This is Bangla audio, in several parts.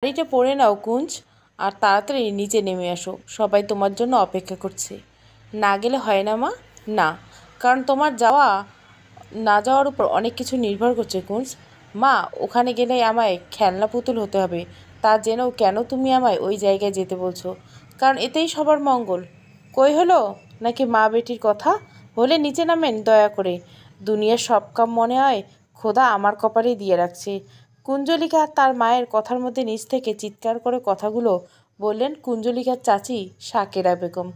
শাড়িটা পরে নাও কুঞ্জ, আর তাড়াতাড়ি নিচে নেমে আসো, সবাই তোমার জন্য অপেক্ষা করছে। না গেলে হয় না মা? না, কারণ তোমার যাওয়া না যাওয়ার উপর অনেক কিছু নির্ভর করছে কুঞ্জ। মা, ওখানে গেলে আমায় খেলনা পুতুল হতে হবে, তা জেনেও কেন তুমি আমায় ওই জায়গায় যেতে বলছো? কারণ এতেই সবার মঙ্গল। কই হলো নাকি মা বেটির কথা? হলে নিচে নামেন দয়া করে। দুনিয়ার সব কাম মনে হয় খোদা আমার কপালেই দিয়ে রাখছে। কুঞ্জলিকা তার মায়ের কথার মধ্যে নিচ থেকে চিৎকার করে কথাগুলো বললেন কুঞ্জলিকার চাচি শাকেরা বেগম।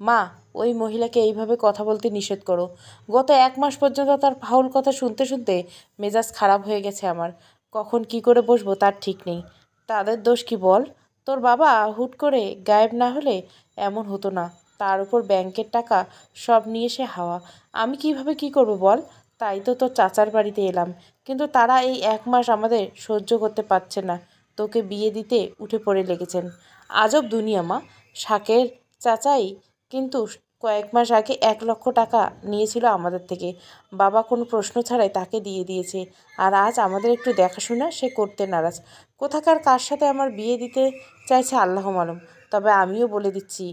মা, ওই মহিলাকে এইভাবে কথা বলতে নিষেধ করো। গত 1 মাস পর্যন্ত তার ফাউল কথা শুনতে শুনতে মেজাজ খারাপ হয়ে গেছে আমার। কখন কি করে বসবো তার ঠিক নেই। তাদের দোষ কি বল? তোর বাবা হুট করে গায়েব না হলে এমন হতো না। তার উপর ব্যাংকের টাকা সব নিয়ে সে হাওয়া। আমি কিভাবে কি করব বল? তাই তো তোর চাচার বাড়িতে এলাম, কিন্তু তারা এই 1 মাস আমাদের সহ্য করতে পারছে না। তোকে বিয়ে দিতে উঠে পড়ে লেগেছেন। আজব দুনিয়া মা। শাকের চাচাই কিন্তু কয়েক মাস আগে 1 লক্ষ টাকা নিয়েছিল আমাদের থেকে। বাবা কোনো প্রশ্ন ছাড়াই তাকে দিয়ে দিয়েছে। আর আজ আমাদের একটু দেখাশোনা সে করতে নারাজ। কোথাকার কার সাথে আমার বিয়ে দিতে চাইছে আল্লাহ মালুম। তবে আমিও বলে দিচ্ছি,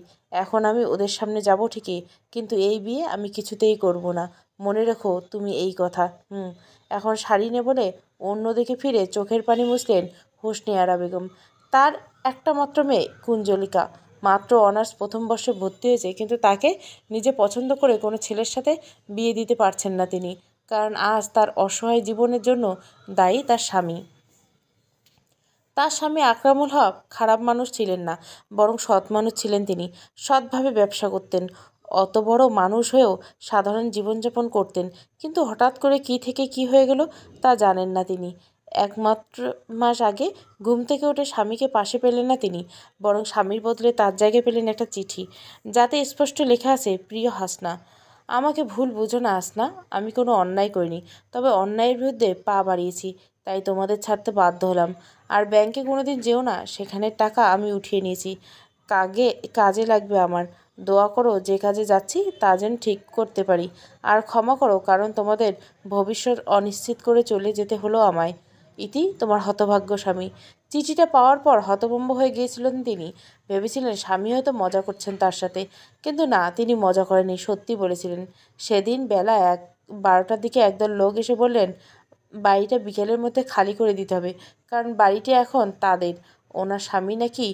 এখন আমি ওদের সামনে যাব ঠিকই, কিন্তু এই বিয়ে আমি কিছুতেই করব না। মনে রেখো তুমি এই কথা। এখন শাড়ি নে বলে অন্যদিকে ফিরে চোখের পানি মুছলেন হোসনে আরা বেগম। তার একটা মাত্র মেয়ে কুঞ্জলিকা, মাত্র অনার্স প্রথম বর্ষে ভর্তি হয়েছে, কিন্তু তাকে নিজে পছন্দ করে কোনো ছেলের সাথে বিয়ে দিতে পারছেন না তিনি। কারণ আজ তার অসহায় জীবনের জন্য দায়ী তার স্বামী। তার স্বামী আকরামুল হক খারাপ মানুষ ছিলেন না, বরং সৎ মানুষ ছিলেন তিনি। সৎভাবে ব্যবসা করতেন, অত বড় মানুষ হয়েও সাধারণ জীবনযাপন করতেন। কিন্তু হঠাৎ করে কী থেকে কী হয়ে গেল তা জানেন না তিনি। একমাত্র মাস আগে ঘুম থেকে উঠে স্বামীকে পাশে পেলেন না তিনি, বরং স্বামীর বদলে তার জায়গায় পেলেন একটা চিঠি, যাতে স্পষ্ট লেখা আছে, প্রিয় হাসনা, আমাকে ভুল বুঝো না হাসনা, আমি কোনো অন্যায় করিনি, তবে অন্যায়ের বিরুদ্ধে পা বাড়িয়েছি, তাই তোমাদের ছাড়তে বাধ্য হলাম। আর ব্যাংকে কোনোদিন যেও না, সেখানের টাকা আমি উঠিয়ে নিয়েছি, কাজে লাগবে আমার। দোয়া করো যে কাজে যাচ্ছি তা যেন ঠিক করতে পারি। আর ক্ষমা করো, কারণ তোমাদের ভবিষ্যৎ অনিশ্চিত করে চলে যেতে হলো আমায়। ইতি তোমার হতভাগ্য স্বামী। চিঠিটা পাওয়ার পর হতভম্ব হয়ে গিয়েছিলেন তিনি। ভেবেছিলেন স্বামী হয়তো মজা করছেন তার সাথে, কিন্তু না, তিনি মজা করেনি, সত্যি বলেছিলেন। সেদিন বেলা 12টার দিকে একদল লোক এসে বললেন বাড়িটা বিকেলের মধ্যে খালি করে দিতে হবে, কারণ বাড়িটি এখন তাদের। ওনার স্বামী নাকি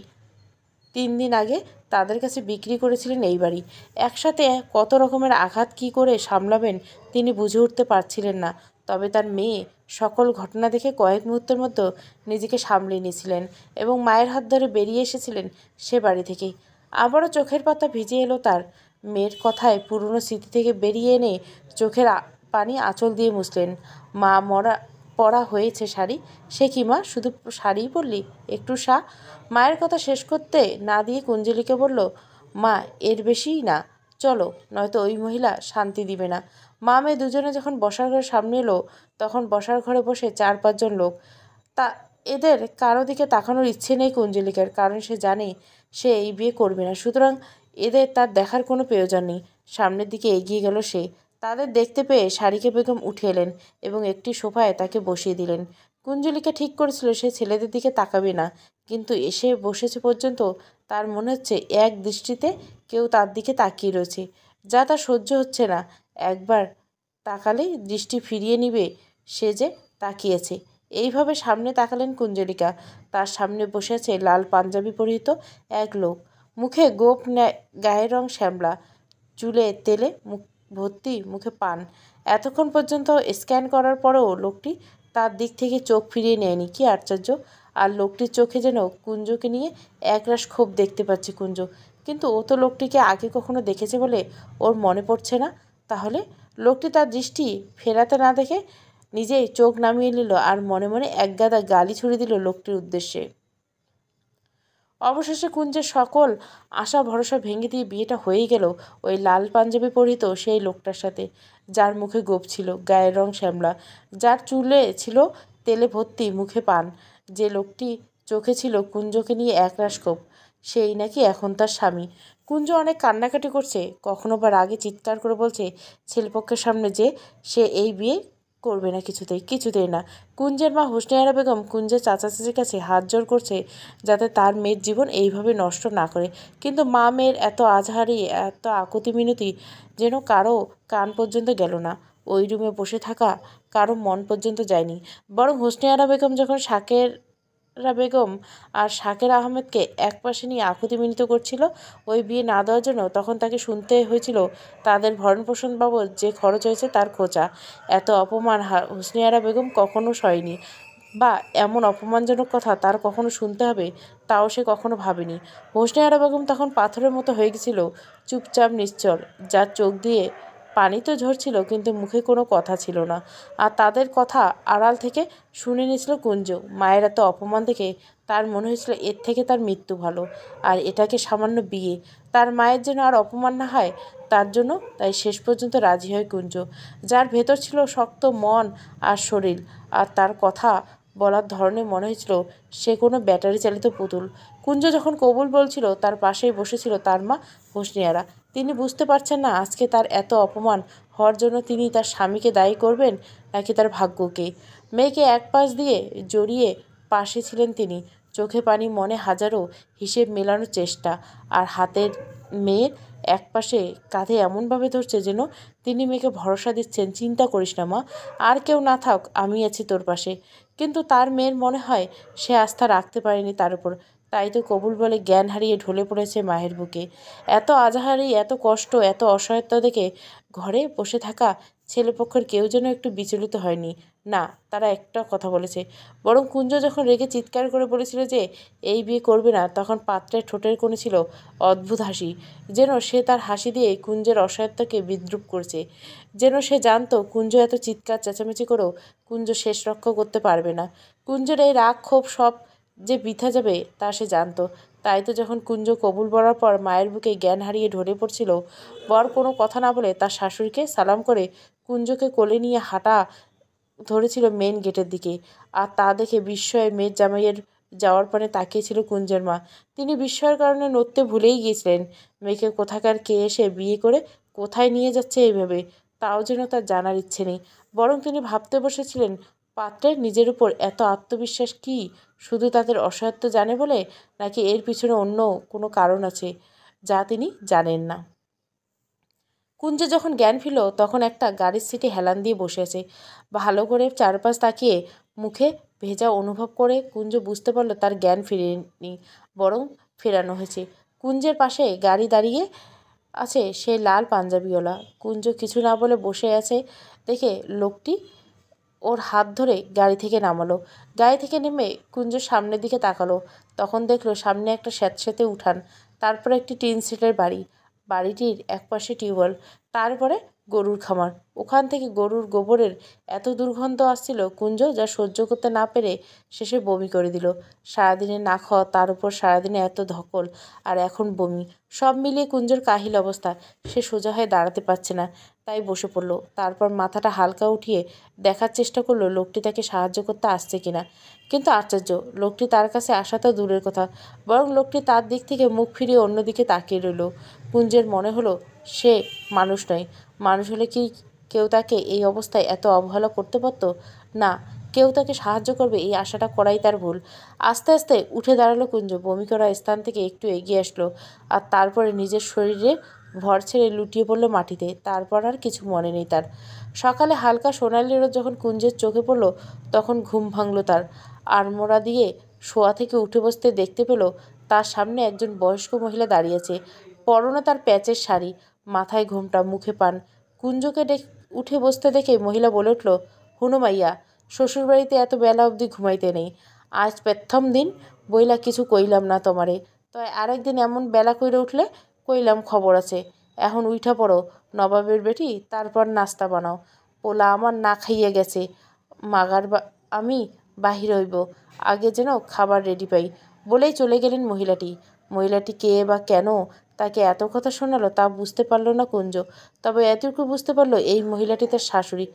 3 দিন আগে তাদের কাছে বিক্রি করেছিলেন এই বাড়ি। একসাথে কত রকমের আঘাত কী করে সামলাবেন তিনি বুঝে উঠতে পারছিলেন না। তবে তার মেয়ে সকল ঘটনা দেখে কয়েক মুহূর্তের মধ্যে নিজেকে সামলে নিয়েছিলেন এবং মায়ের হাত ধরে বেরিয়ে এসেছিলেন সে বাড়ি থেকেই। আবারও চোখের পাতা ভিজে এলো তার। মেয়ের কথায় পুরনো স্মৃতি থেকে বেরিয়ে এনে চোখের পানি আঁচল দিয়ে মুছলেন। মা, পরা হয়েছে শাড়ি। সে কি মা, শুধু শাড়িই পরলি, একটু মায়ের কথা শেষ করতে না দিয়ে কুঞ্জলিকে বলল, মা, এর বেশিই না, চলো, নয়তো ওই মহিলা শান্তি দিবে না। মা মেয়ে দুজনে যখন বসার ঘরের সামনে এলো, তখন বসার ঘরে বসে 4-5 জন লোক। তা এদের কারো দিকে তাকানোর ইচ্ছে নেই কুঞ্জলিকার, কারণ সে জানে সে এই বিয়ে করবে না। সুতরাং এদের তার দেখার কোনো প্রয়োজন নেই। সামনের দিকে এগিয়ে গেল সে। তাদের দেখতে পেয়ে শারিকা বেগম উঠে এলেন এবং একটি সোফায় তাকে বসিয়ে দিলেন। কুঞ্জলিকা ঠিক করেছিল সে ছেলেদের দিকে তাকাবে না, কিন্তু এসে বসেছে পর্যন্ত তার মনে হচ্ছে এক দৃষ্টিতে কেউ তার দিকে তাকিয়ে রয়েছে, যা তার সহ্য হচ্ছে না। একবার তাকালেই দৃষ্টি ফিরিয়ে নিবে সে যে তাকিয়েছে। এইভাবে সামনে তাকালেন কুঞ্জলিকা। তার সামনে বসে আছে লাল পাঞ্জাবি পরিহিত এক লোক, মুখে গোঁফ, গায়ের রং শ্যামলা, চুলে তেলে মুখ ভর্তি, মুখে পান। এতক্ষণ পর্যন্ত স্ক্যান করার পরেও লোকটি তার দিক থেকে চোখ ফিরিয়ে নেয়নি, কি আশ্চর্য! আর লোকটির চোখে যেন কুঞ্জকে নিয়ে একরাশ ক্ষোভ দেখতে পাচ্ছে কুঞ্জ। কিন্তু ও তো লোকটিকে আগে কখনো দেখেছে বলে ওর মনে পড়ছে না। তাহলে লোকটি তার দৃষ্টি ফেরাতে না দেখে নিজেই চোখ নামিয়ে নিল আর মনে মনে একগাদা গালি ছুড়ে দিল লোকটির উদ্দেশ্যে। অবশেষে কুঞ্জের সকল আশা ভরসা ভেঙে দিয়ে বিয়েটা হয়েই গেল ওই লাল পাঞ্জাবি পরিহিত সেই লোকটার সাথে, যার মুখে গোঁফ ছিল, গায়ের রং শ্যামলা, যার চুলে ছিল তেলে ভর্তি, মুখে পান, যে লোকটি চোখে ছিল কুঞ্জকে নিয়ে একরাশ ক্ষোভ, সেই নাকি এখন তার স্বামী। কুঞ্জ অনেক কান্নাকাটি করছে, কখনো বা রাগে চিৎকার করে বলছে ছেলেপক্ষের সামনে যে সে এই বিয়ে করবে না, কিছুতেই কিছুতেই না। কুঞ্জের মা হোসনিয়ারা বেগম কুঞ্জের চাচা চাচির কাছে হাত জোড় করছে যাতে তার মেয়ের জীবন এইভাবে নষ্ট না করে। কিন্তু মা মেয়ের এত আজহারি, এত আকুতি মিনতি যেন কারো কান পর্যন্ত গেল না। ওই রুমে বসে থাকা কারো মন পর্যন্ত যায়নি। বরং হোসনিয়ারা বেগম যখন বেগম আর শাকের আহমেদকে একপাশে নিয়ে আকুতি মিনতি করছিল ওই বিয়ে না দেওয়ার জন্য, তখন তাকে শুনতে হয়েছিল তাদের ভরণপোষণ বাবদ যে খরচ হয়েছে তার খোঁচা। এত অপমান হোসনিয়ারা বেগম কখনো সয়নি, বা এমন অপমানজনক কথা তার কখনো শুনতে হবে তাও সে কখনো ভাবেনি। হোসনিয়ারা বেগম তখন পাথরের মতো হয়ে গেছিল, চুপচাপ নিশ্চল, যার চোখ দিয়ে পানি তো ঝরছিল কিন্তু মুখে কোনো কথা ছিল না। আর তাদের কথা আড়াল থেকে শুনে নিয়েছিল কুঞ্জ। মায়ের এত অপমান দেখে তার মনে হয়েছিল এর থেকে তার মৃত্যু ভালো। আর এটাকে সামান্য বিয়ে, তার মায়ের যেন আর অপমান না হয় তার জন্য। তাই শেষ পর্যন্ত রাজি হয় কুঞ্জ, যার ভেতর ছিল শক্ত মন আর শরীর। আর তার কথা বলার ধরনে মনে হয়েছিল সে কোনো ব্যাটারি চালিত পুতুল। কুঞ্জ যখন কবুল বলছিল তার পাশেই বসেছিল তার মা হোসনিয়ারা। তিনি বুঝতে পারছেন না আজকে তার এত অপমান হওয়ার জন্য তিনি তার স্বামীকে দায়ী করবেন নাকি তার ভাগ্যকে। মেয়েকে এক পাশ দিয়ে জড়িয়ে পাশে ছিলেন তিনি, চোখে পানি, মনে হাজারো হিসেব মেলানোর চেষ্টা। আর হাতের মেয়ের এক পাশে কাঁধে এমনভাবে ধরছে যেন তিনি মেয়েকে ভরসা দিচ্ছেন, চিন্তা করিস না মা, আর কেউ না থাক, আমি আছি তোর পাশে। কিন্তু তার মেয়ের মনে হয় সে আস্থা রাখতে পারেনি তার উপর। তাই তো কবুল বলে জ্ঞান হারিয়ে ঢলে পড়েছে মায়ের বুকে। এত আজাহারি, এত কষ্ট, এত অসহায়তা দেখে ঘরে বসে থাকা ছেলেপক্ষের কেউ যেন একটু বিচলিত হয়নি। না, তারা একটা কথা বলেছে। বরং কুঞ্জ যখন রেগে চিৎকার করে বলেছিল যে এই বিয়ে করবে না, তখন পাত্রের ঠোঁটের কোণে ছিল অদ্ভুত হাসি, যেন সে তার হাসি দিয়ে কুঞ্জের অসহায়তাকে বিদ্রূপ করছে। যেন সে জানতো কুঞ্জ এত চিৎকার চেঁচামেচি করেও কুঞ্জ শেষ রক্ষা করতে পারবে না। কুঞ্জের এই রাগ ক্ষোভ সব যে বৃথা যাবে তা সে জানতো। তাই তো যখন কুঞ্জ কবুল বলার পর মায়ের বুকে জ্ঞান হারিয়ে ঢলে পড়ছিল, বর কোনো কথা না বলে তার শাশুড়িকে সালাম করে কুঞ্জকে কোলে নিয়ে হাঁটা ধরেছিল মেন গেটের দিকে। আর তা দেখে বিস্ময়ে মেয়ের জামাইয়ের যাওয়ার পরে তাকিয়েছিল কুঞ্জের মা। তিনি বিস্ময়ের কারণে নড়তে ভুলেই গিয়েছিলেন। মেয়েকে কোথাকার কে এসে বিয়ে করে কোথায় নিয়ে যাচ্ছে এইভাবে, তাও যেন তার জানার ইচ্ছে নেই। বরং তিনি ভাবতে বসেছিলেন পাত্রের নিজের উপর এত আত্মবিশ্বাস কি শুধু তাদের অসহায়ত্ব জানে বলে, নাকি এর পিছনে অন্য কোনো কারণ আছে যা তিনি জানেন না। কুঞ্জে যখন জ্ঞান ফিরল তখন একটা গাড়ির সিটে হেলান দিয়ে বসে আছে। ভালো করে চারপাশ তাকিয়ে মুখে ভেজা অনুভব করে কুঞ্জ বুঝতে পারল তার জ্ঞান ফিরেনি, বরং ফেরানো হয়েছে। কুঞ্জের পাশে গাড়ি দাঁড়িয়ে আছে সেই লাল পাঞ্জাবিওয়ালা। কুঞ্জ কিছু না বলে বসে আছে দেখে লোকটি ওর হাত ধরে গাড়ি থেকে নামালো। গাড়ি থেকে নেমে কুঞ্জ সামনের দিকে তাকালো। তখন দেখলো সামনে একটা স্যাঁতসেঁতে উঠান, তারপরে একটি টিন সেটের বাড়ি। বাড়িটির একপাশে টিউবওয়েল, তারপরে গরুর খামার। ওখান থেকে গরুর গোবরের এত দুর্গন্ধ আসছিল কুঞ্জ যা সহ্য করতে না পেরে শেষে বমি করে দিল। সারাদিনে না খাওয়া, তার উপর সারাদিনে এত ধকল, আর এখন বমি, সব মিলিয়ে কুঞ্জর কাহিল অবস্থা। সে সোজা হয়ে দাঁড়াতে পারছে না, তাই বসে পড়লো। তারপর মাথাটা হালকা উঠিয়ে দেখার চেষ্টা করলো লোকটি তাকে সাহায্য করতে আসছে কিনা। কিন্তু আশ্চর্য, লোকটি তার কাছে আসা তো দূরের কথা, বরং লোকটি তার দিক থেকে মুখ ফিরিয়ে অন্যদিকে তাকিয়ে রইল। কুঞ্জের মনে হলো সে মানুষ নয়। মানুষ হলে কি কেউ তাকে এই অবস্থায় এত অবহেলা করতে পারত? না, কেউ তাকে সাহায্য করবে এই আশাটা করাই তার ভুল। আস্তে আস্তে উঠে দাঁড়ালো কুঞ্জ, বমি করা স্থান থেকে একটু এগিয়ে আসলো, আর তারপরে নিজের শরীরে ভর ছেড়ে লুটিয়ে পড়লো মাটিতে। তারপর আর কিছু মনে নেই তার। সকালে হালকা সোনালি রোদ যখন কুঞ্জের চোখে পড়ল তখন ঘুম ভাঙল তার। আড়মোড়া দিয়ে শোয়া থেকে উঠে বসতে দেখতে পেল তার সামনে একজন বয়স্ক মহিলা দাঁড়িয়েছে। পরনে তার প্যাচের শাড়ি, মাথায় ঘোমটা, মুখে পান। কুঞ্জকে উঠে বসতে দেখে মহিলা বলে উঠল, হুনো মাইয়া, শ্বশুরবাড়িতে এত বেলা অবধি ঘুমাইতে নেই। আজ প্রথম দিন বইলা কিছু কইলাম না তোমারে, তয় আরেকদিন এমন বেলা কইরে উঠলে কইলাম খবর আছে। এখন উইঠা পড়ো নবাবের বেটি, তারপর নাস্তা বানাও। পোলা আমার না খাইয়ে গেছে, মাগার আমি বাহির হইব, আগে যেন খাবার রেডি পাই। বলেই চলে গেলেন মহিলাটি। মহিলাটি কে বা কেন তাকে এত কথা শোনালো তা বুঝতে পারল না কুঞ্জ। তবে এতটুকু বুঝতে পারলো এই মহিলাটি তার শাশুড়ি।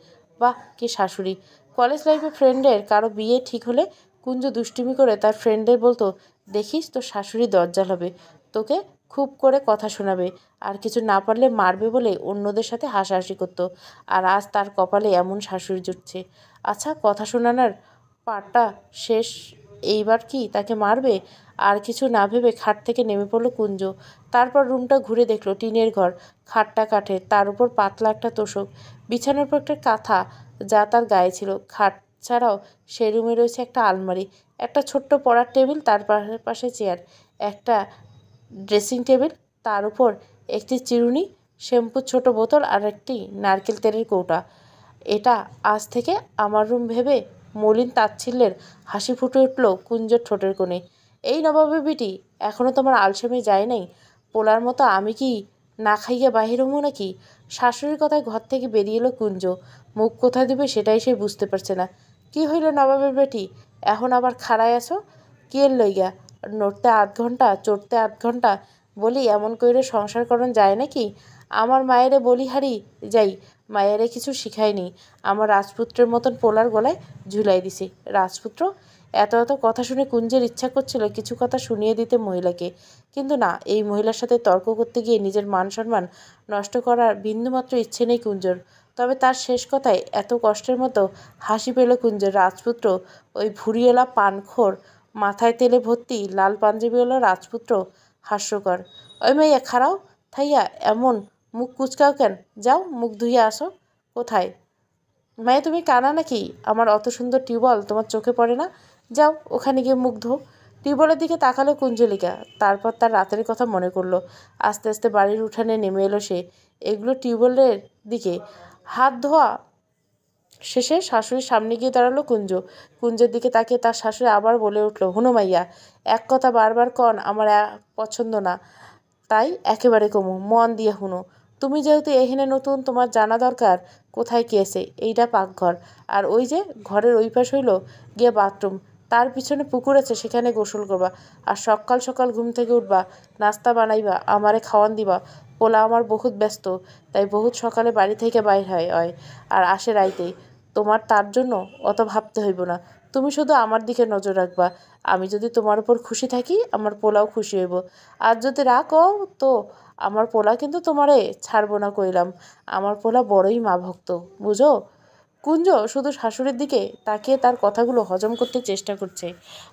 বাহ, কি শাশুড়ি! কলেজ লাইফে ফ্রেন্ডের কারো বিয়ে ঠিক হলে কুঞ্জ দুষ্টুমি করে তার ফ্রেন্ডদের বলতো, দেখিস তোর শাশুড়ি দরজাল হবে। তোকে খুব করে কথা শোনাবে, আর কিছু না পারলে মারবে বলে অন্যদের সাথে হাসাহাসি করতো। আর আজ তার কপালে এমন শাশুড়ি জুটছে। আচ্ছা, কথা শোনানোর পার্টটা শেষ, এইবার কি তাকে মারবে? আর কিছু না ভেবে খাট থেকে নেমে পড়লো কুঞ্জ। তারপর রুমটা ঘুরে দেখলো, টিনের ঘর, খাটটা কাঠের, তার উপর পাতলা একটা তোষক, বিছানার উপর একটা কাঁথা যা তার গায়ে ছিল। খাট ছাড়াও সে রুমে রয়েছে একটা আলমারি, একটা ছোট্ট পড়ার টেবিল, তার পাশে চেয়ার, একটা ড্রেসিং টেবিল, তার উপর একটি চিরুনি, শ্যাম্পুর ছোট বোতল আর একটি নারকেল তেলের কৌটা। এটা আজ থেকে আমার রুম ভেবে মলিন তাচ্ছিল্যের হাসি ফুটে উঠল কুঞ্জর ঠোঁটের কোণে। এই নবাবের বিটি, এখনও তোমার আলসেমি যায় নাই? পোলার মতো আমি কি না খাইয়া বাহির হমু নাকি? শাশুড়ির কথায় ঘর থেকে বেরিয়ে এলো কুঞ্জ। মুখ কোথায় দিবে সেটাই সে বুঝতে পারছে না। কি হইল নবাবের বেটি, এখন আবার খাড়ায় আছো? কি এর লইগা? নড়তে আধ ঘন্টা, চড়তে আধ ঘন্টা, বলি এমন কইরে সংসার করণ যায় নাকি? আমার মায়েরে বলিহারি যাই, মায়েরে কিছু শিখায়নি, আমার রাজপুত্রের মতন পোলার গলায় ঝুলাই দিছে। রাজপুত্র? এত এত কথা শুনে কুঞ্জের ইচ্ছা করছিল কিছু কথা শুনিয়ে দিতে মহিলাকে, কিন্তু না, এই মহিলার সাথে তর্ক করতে গিয়ে নিজের মান সম্মান নষ্ট করার বিন্দুমাত্র ইচ্ছে নেই কুঞ্জর। তবে তার শেষ কথায় এত কষ্টের মতো হাসি পেল কুঞ্জের। রাজপুত্র, ওই ভুঁড়িওয়ালা পানখোর, মাথায় তেলে ভর্তি, লাল পাঞ্জাবিওয়ালা রাজপুত্র? হাস্যকর। ওই মেয়ে খাড়াও থাইয়া এমন মুখ কুচকাও কেন? যাও মুখ ধুইয়া আসো। কোথায়? মায়ে তুমি কানা নাকি? আমার অত সুন্দর টিউবওয়েল তোমার চোখে পড়ে না? যাও ওখানে গিয়ে মুখ ধো। টিউবওয়েলের দিকে তাকালো কুঞ্জলিকা। তারপর তার রাতের কথা মনে করলো। আস্তে আস্তে বাড়ির উঠানে নেমে এলো সে। এগুলো টিউবওয়েলের দিকে হাত ধোয়া শেষে শাশুড়ির সামনে গিয়ে দাঁড়ালো কুঞ্জ। কুঞ্জের দিকে তাকিয়ে তার শাশুড়ি আবার বলে উঠল, হুনো মাইয়া, এক কথা বারবার কন আমার পছন্দ না, তাই একেবারে কমু, মন দিয়ে হুনো। তুমি যেহেতু এখানে নতুন, তোমার জানা দরকার কোথায় কি আছে। এইটা পাকঘর, আর ওই যে ঘরের ওই পাশ হইল গিয়ে বাথরুম, তার পিছনে পুকুর আছে, সেখানে গোসল করবা। আর সকাল সকাল ঘুম থেকে উঠবা, নাস্তা বানাইবা, আমারে খাওয়ান দিবা। পোলা আমার বহুত ব্যস্ত, তাই বহুত সকালে বাড়ি থেকে বাইর হয় আর আসে রাইতে। তোমার তার জন্য অত ভাবতে হইব না। তুমি শুধু আমার দিকে নজর রাখবা। আমি যদি তোমার উপর খুশি থাকি, আমার পোলাও খুশি হইব। আর যদি রাখো তো আমার পোলা কিন্তু তোমারে ছাড়বো না কইলাম। আমার পোলা বড়ই মা ভক্ত, বুঝো? কুঞ্জ শুধু শাশুড়ির দিকে তাকিয়ে তার কথাগুলো হজম করতে চেষ্টা করছে,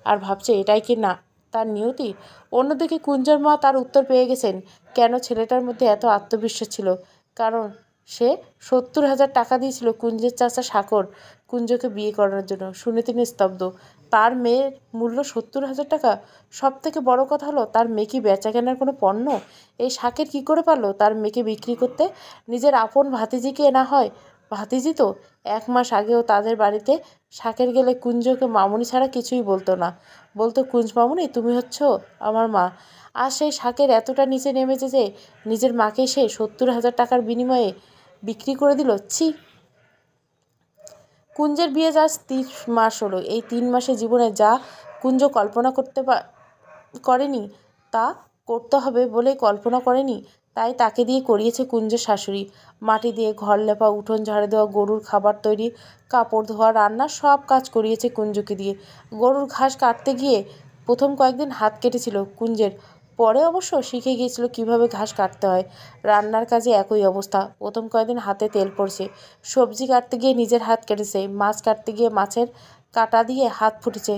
আর ভাবছে এটাই কি না তার নিয়তি? অন্যদিকে কুঞ্জর মা তার উত্তর পেয়ে গেছেন কেন ছেলেটার মধ্যে এত আত্মবিশ্বাস ছিল। কারণ সে 70,000 টাকা দিয়েছিল কুঞ্জের চাচা সাকর কুঞ্জকে বিয়ে করানোর জন্য। শুনে তিনি স্তব্ধ। তার মেয়ের মূল্য 70,000 টাকা? সব থেকে বড় কথা হলো, তার মেয়ে কি বেচা কেনার কোনো পণ্য? এই শাকের কি করে পারলো তার মেয়েকে বিক্রি করতে? নিজের আপন ভাতিজিকে না হয়, ভাতিজি তো 1 মাস আগেও তাদের বাড়িতে শাকের গেলে কুঞ্জকে মামুনি ছাড়া কিছুই বলতো না। বলতো, কুঞ্জ মামুনি তুমি হচ্ছ আমার মা। আর সেই শাকের এতটা নিচে নেমেছে যে নিজের মাকে সে 70,000 টাকার বিনিময়ে বিক্রি করে দিল। ছি! কুঞ্জের বিয়ে আজ 3 মাস হলো। এই 3 মাসে জীবনে যা কুঞ্জ কল্পনা করেনি, তা করতে হবে বলেই কল্পনা করেনি, তাই তাকে দিয়ে করিয়েছে কুঞ্জের শাশুড়ি। মাটি দিয়ে ঘর লেপা, উঠোন ঝাড়ে দেওয়া, গরুর খাবার তৈরি, কাপড় ধোয়া, রান্না, সব কাজ করিয়েছে কুঞ্জকে দিয়ে। গরুর ঘাস কাটতে গিয়ে প্রথম কয়েকদিন হাত কেটেছিল কুঞ্জের, পরে অবশ্য শিখে গিয়েছিল কিভাবে ঘাস কাটতে হয়। রান্নার কাজে একই অবস্থা, প্রথম কয়েকদিন হাতে তেল পড়ছে। সবজি কাটতে গিয়ে নিজের হাত কেটেছে, মাছ কাটতে গিয়ে মাছের কাঁটা দিয়ে হাত ফুটেছে।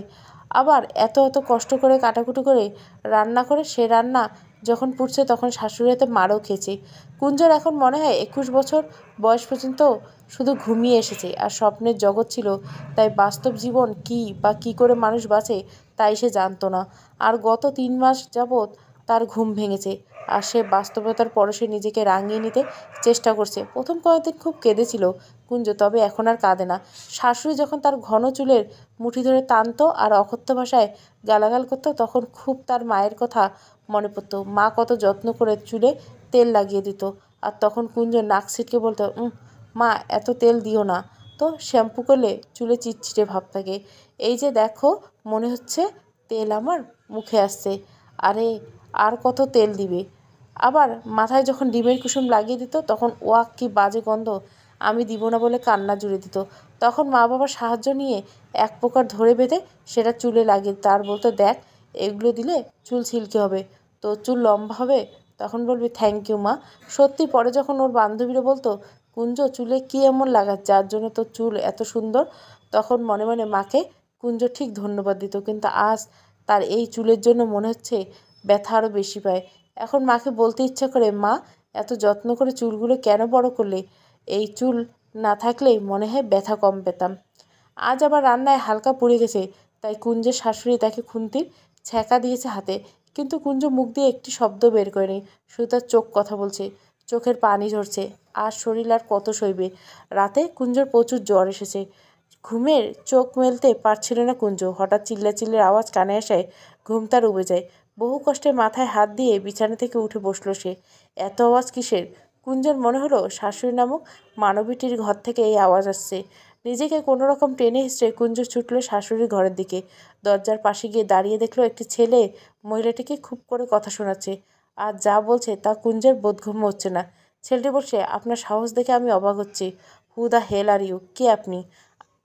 আবার এত এত কষ্ট করে কাটাকুটি করে রান্না করে সে রান্না যখন পুড়ছে তখন শাশুড়ি হাতে মারও খেয়েছে। কুঞ্জর এখন মনে হয় 21 বছর বয়স পর্যন্ত শুধু ঘুমিয়ে এসেছে, আর স্বপ্নের জগৎ ছিল। তাই বাস্তব জীবন কী বা কী করে মানুষ বাঁচে তাই সে জানতো না। আর গত 3 মাস যাবৎ তার ঘুম ভেঙেছে, আর সে বাস্তবতার পরশে নিজেকে রাঙিয়ে নিতে চেষ্টা করছে। প্রথম কয়েকদিন খুব কেঁদেছিল কুঞ্জ, তবে এখন আর কাঁদে না। শাশুড়ি যখন তার ঘন চুলের মুঠি ধরে টানতো আর অকথ্য ভাষায় গালাগাল করতো, তখন খুব তার মায়ের কথা মনে পড়তো। মা কত যত্ন করে চুলে তেল লাগিয়ে দিত, আর তখন কুঞ্জ নাক ছিটকে বলতো, মা এত তেল দিও না তো, শ্যাম্পু করলে চুলে চিটচিটে ভাব থাকে। এই যে দেখো, মনে হচ্ছে তেল আমার মুখে আসছে। আরে আর কত তেল দিবে? আবার মাথায় যখন ডিমের কুসুম লাগিয়ে দিত তখন ওয়াক কি বাজে গন্ধ। আমি দিব না বলে কান্না জুড়ে দিত। তখন মা বাবার সাহায্য নিয়ে এক প্রকার ধরে বেঁধে সেটা চুলে লাগিয়ে দিত আর বলতো, দেখ এগুলো দিলে চুল সিল্কি হবে, তো চুল লম্বা হবে? তখন বলবি থ্যাংক ইউ মা। সত্যি পরে যখন ওর বান্ধবীরা বলতো কুঞ্জ চুলে কী এমন লাগাস যার জন্য তোর চুল এত সুন্দর, তখন মনে মনে মাকে কুঞ্জ ঠিক ধন্যবাদ দিত। কিন্তু আজ তার এই চুলের জন্য মনে হচ্ছে ব্যথা আরও বেশি পায়। এখন মাকে বলতে ইচ্ছা করে, মা এত যত্ন করে চুলগুলো কেন বড় করলে? এই চুল না থাকলেই মনে হয় ব্যথা কম পেতাম। আজ আবার রান্নায় হালকা পুড়ে গেছে, তাই কুঞ্জের শাশুড়ি তাকে খুন্তির ছ্যাঁকা দিয়েছে হাতে। কিন্তু কুঞ্জ মুখ দিয়ে একটি শব্দ বের করেনি, শুধু তার চোখ কথা বলছে, চোখের পানি ঝরছে। আর শরীর আর কত সইবে? রাতে কুঞ্জর প্রচুর জ্বর এসেছে, ঘুমের চোখ মেলতে পারছিল না কুঞ্জ। হঠাৎ চিল্লাচিল্লির আওয়াজ কানে আসায় ঘুম তার উবে যায়। বহু কষ্টে মাথায় হাত দিয়ে বিছানা থেকে উঠে বসলো সে। এত আওয়াজ কিসের? কুঞ্জর মনে হলো শাশুড়ি নামক মানবীটির ঘর থেকে এই আওয়াজ আসছে। নিজেকে কোনো রকম টেনে হিঁচড়ে কুঞ্জ ছুটল শাশুড়ির ঘরের দিকে। দরজার পাশে গিয়ে দাঁড়িয়ে দেখলো একটি ছেলে মহিলাটিকে খুব করে কথা শোনাচ্ছে। আর যা বলছে তা কুঞ্জের বোধগম্য হচ্ছে না। ছেলেটি বলছে, আপনার সাহস দেখে আমি অবাক হচ্ছি। Who the hell are you? কে আপনি?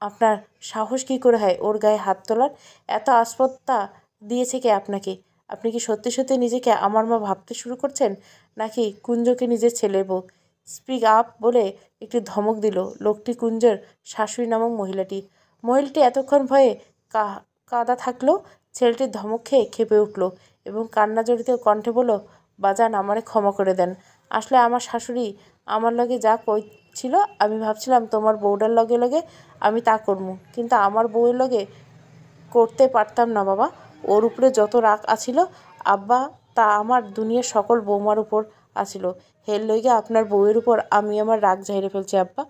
আপনার সাহস কী করে হয় ওর গায়ে হাত তোলার? এত আসপত্তা দিয়েছে কে আপনাকে? আপনি কি সত্যি সত্যি নিজেকে আমার মা ভাবতে শুরু করছেন, নাকি কুঞ্জকে নিজের ছেলের বউ? স্পিক আপ বলে একটি ধমক দিল লোকটি কুঞ্জের শাশুড়ি নামক মহিলাটি এতক্ষণ ভয়ে কাদা থাকলেও ছেলেটির ধমক খেয়ে খেপে উঠল এবং কান্না জড়িত কণ্ঠে বলল, বাজান আমারে ক্ষমা করে দেন। আসলে আমার শাশুড়ি আমার লগে যা কইছিল আমি ভাবছিলাম তোমার বউটার লগে লগে আমি তা করমু, কিন্তু আমার বউয়ের লগে করতে পারতাম না বাবা। ওর উপরে যত রাগ আছিল আব্বা, তা আমার দুনিয়ার সকল বৌমার উপর আছিল। হের লইগে আপনার বউয়ের উপর আমি আমার রাগ ঝাইরে ফেলছি আব্বা,